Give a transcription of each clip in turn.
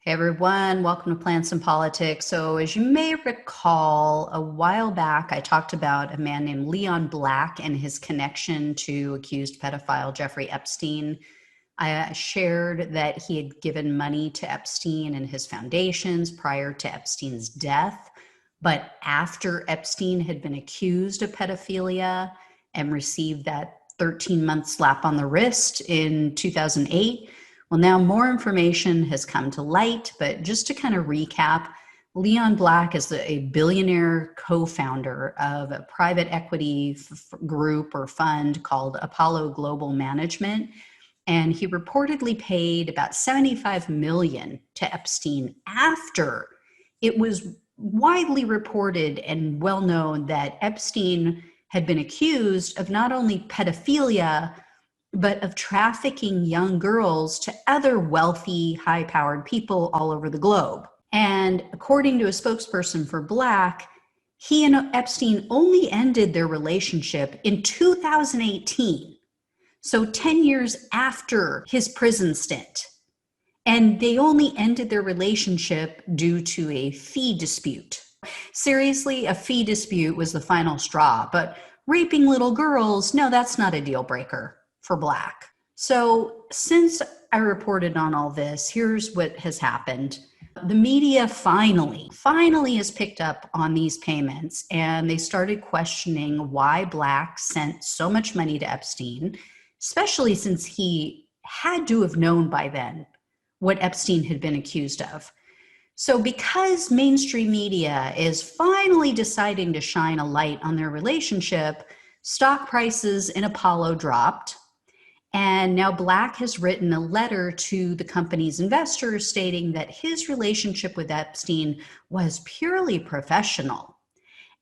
Hey everyone, welcome to Plants and Politics. So, as you may recall, a while back I talked about a man named Leon Black and his connection to accused pedophile Jeffrey Epstein. I shared that he had given money to Epstein and his foundations prior to Epstein's death. But after Epstein had been accused of pedophilia and received that 13-month slap on the wrist in 2008, well, now more information has come to light, but just to kind of recap, Leon Black is a billionaire co-founder of a private equity group or fund called Apollo Global Management. And he reportedly paid about $75 million to Epstein after it was widely reported and well known that Epstein had been accused of not only pedophilia, but of trafficking young girls to other wealthy, high-powered people all over the globe. And according to a spokesperson for Black, he and Epstein only ended their relationship in 2018, so 10 years after his prison stint. And they only ended their relationship due to a fee dispute. Seriously, a fee dispute was the final straw, but raping little girls, no, that's not a deal breaker for Black. So since I reported on all this, here's what has happened. The media finally has picked up on these payments, and they started questioning why Black sent so much money to Epstein, especially since he had to have known by then what Epstein had been accused of. So because mainstream media is finally deciding to shine a light on their relationship, stock prices in Apollo dropped. And now Black has written a letter to the company's investors stating that his relationship with Epstein was purely professional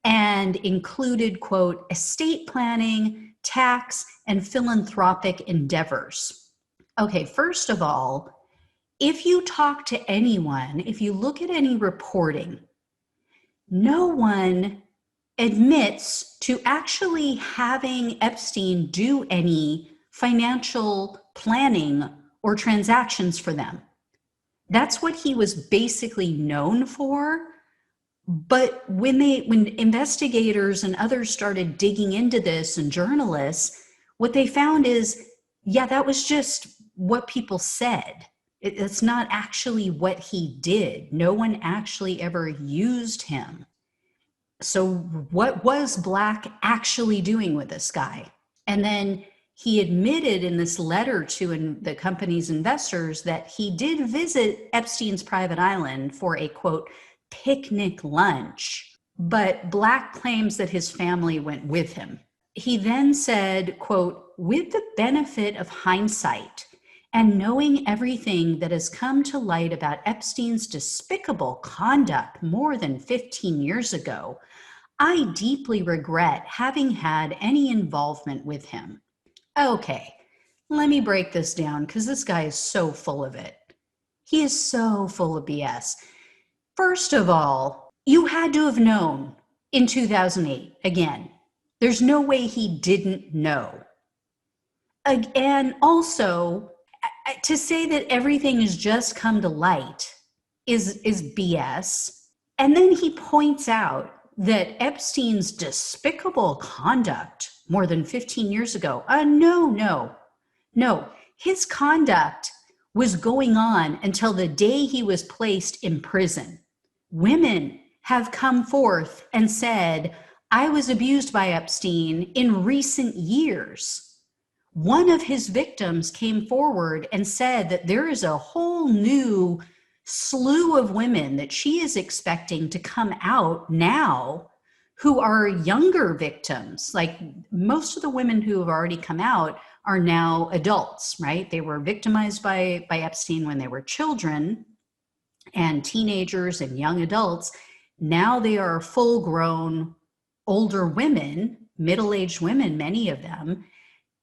and included, quote, estate planning, tax, and philanthropic endeavors. Okay, first of all, if you talk to anyone, if you look at any reporting, no one admits to actually having Epstein do any financial planning or transactions for them. That's what he was basically known for. But when investigators and others started digging into this, and journalists, what they found is, yeah, that was just what people said. It's not actually what he did. No one actually ever used him. So what was Black actually doing with this guy? And then he admitted in this letter to the company's investors that he did visit Epstein's private island for a, quote, picnic lunch, but Black claims that his family went with him. He then said, quote, with the benefit of hindsight and knowing everything that has come to light about Epstein's despicable conduct more than 15 years ago, I deeply regret having had any involvement with him. Okay, let me break this down because this guy is so full of it. He is so full of BS. First of all, you had to have known in 2008. Again, there's no way he didn't know. And also, to say that everything has just come to light is BS. And then he points out that Epstein's despicable conduct more than 15 years ago, no. His conduct was going on until the day he was placed in prison. Women have come forth and said, I was abused by Epstein in recent years. One of his victims came forward and said that there is a whole new slew of women that she is expecting to come out now who are younger victims. Like most of the women who have already come out are now adults, right? They were victimized by Epstein when they were children and teenagers and young adults. Now they are full-grown older women, middle-aged women, many of them.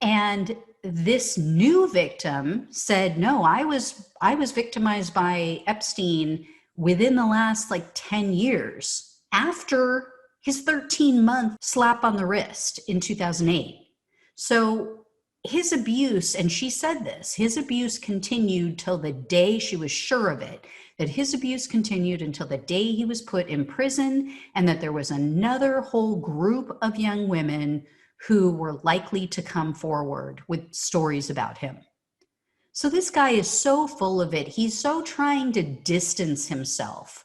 And this new victim said, no, I was victimized by Epstein within the last 10 years after his 13-month slap on the wrist in 2008. So his abuse, and she said this, his abuse continued till the day she was sure of it. that his abuse continued until the day he was put in prison, and that there was another whole group of young women who were likely to come forward with stories about him. So this guy is so full of it. He's so trying to distance himself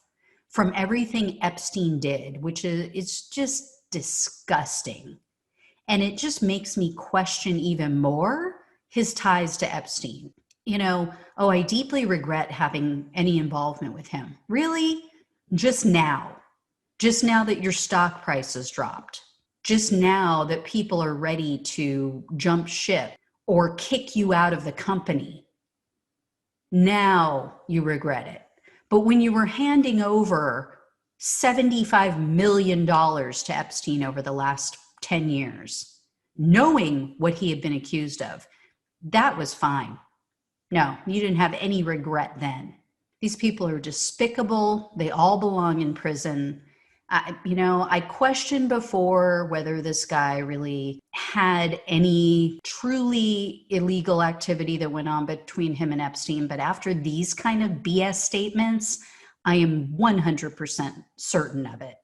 from everything Epstein did, which is, it's just disgusting. And it just makes me question even more his ties to Epstein. I deeply regret having any involvement with him. Really? Just now that your stock price has dropped, just now that people are ready to jump ship or kick you out of the company. Now you regret it. But when you were handing over $75 million to Epstein over the last 10 years, knowing what he had been accused of, that was fine. No, you didn't have any regret then. These people are despicable. They all belong in prison. I questioned before whether this guy really had any truly illegal activity that went on between him and Epstein. But after these kind of BS statements, I am 100% certain of it.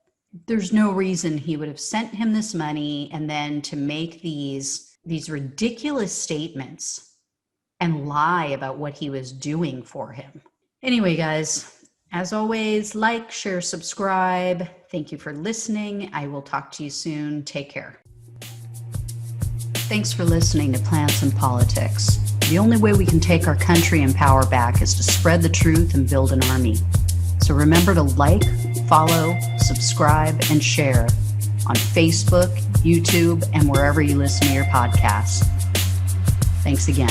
There's no reason he would have sent him this money and then to make these ridiculous statements and lie about what he was doing for him. Anyway, guys, as always, like, share, subscribe. Thank you for listening. I will talk to you soon. Take care. Thanks for listening to Plants and Politics. The only way we can take our country and power back is to spread the truth and build an army. So remember to like, follow, subscribe, and share on Facebook, YouTube, and wherever you listen to your podcasts. Thanks again.